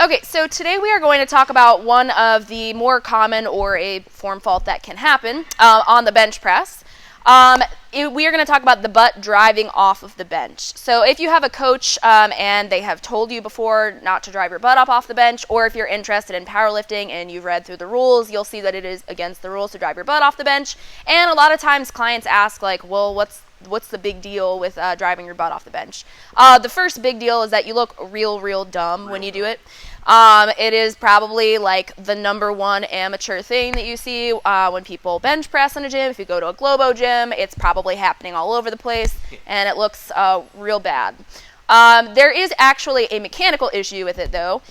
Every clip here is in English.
Okay, so today we are going to talk about one of the more common or a form fault that can happen on the bench press. We are going to talk about the butt driving off of the bench. So if you have a coach and they have told you before not to drive your butt up off the bench, or if you're interested in powerlifting and you've read through the rules, you'll see that it is against the rules to drive your butt off the bench. And a lot of times clients ask, like, well, what's the big deal with driving your butt off the bench? The first big deal is that you look real dumb when you do it. It is probably like the #1 amateur thing that you see when people bench press in a gym. If you go to a Globo gym, it's probably happening all over the place, and it looks real bad. There is actually a mechanical issue with it, though,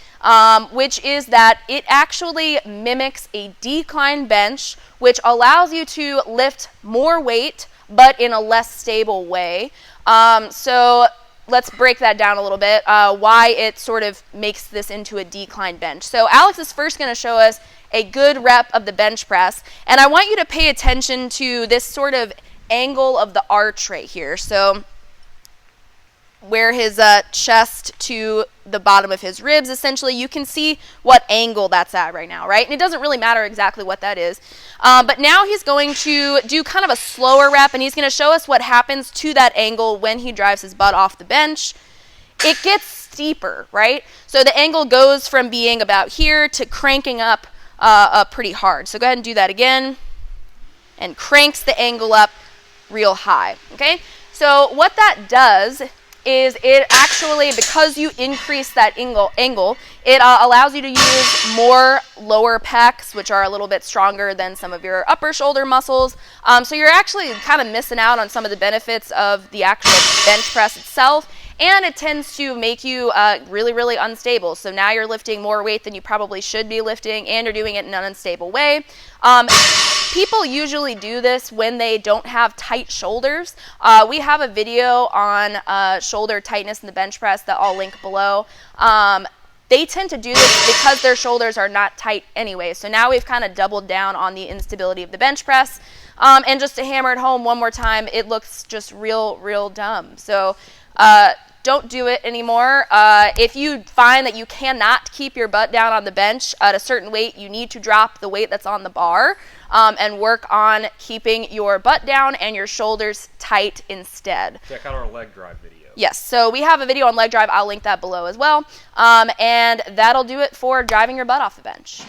which is that it actually mimics a decline bench, which allows you to lift more weight, but in a less stable way. So let's break that down a little bit, why it sort of makes this into a decline bench. So Alex is first going to show us a good rep of the bench press, and I want you to pay attention to this sort of angle of the arch right here. So where his chest to the bottom of his ribs, essentially, you can see what angle that's at right now, right? And it doesn't really matter exactly what that is. But now he's going to do kind of a slower rep, and he's going to show us what happens to that angle when he drives his butt off the bench. It gets steeper, right? So the angle goes from being about here to cranking up pretty hard. So go ahead and do that again, and cranks the angle up real high, okay? So what that does is it actually, because you increase that angle, it allows you to use more lower pecs, which are a little bit stronger than some of your upper shoulder muscles. So you're actually kind of missing out on some of the benefits of the actual bench press itself, and it tends to make you really unstable. So now you're lifting more weight than you probably should be lifting, and you're doing it in an unstable way. People usually do this when they don't have tight shoulders. We have a video on shoulder tightness in the bench press that I'll link below. They tend to do this because their shoulders are not tight anyway. So now we've kind of doubled down on the instability of the bench press. And just to hammer it home one more time, it looks just real dumb. So don't do it anymore. If you find that you cannot keep your butt down on the bench at a certain weight, you need to drop the weight that's on the bar and work on keeping your butt down and your shoulders tight instead. Check out our leg drive video. Yes, so we have a video on leg drive. I'll link that below as well. And that'll do it for driving your butt off the bench.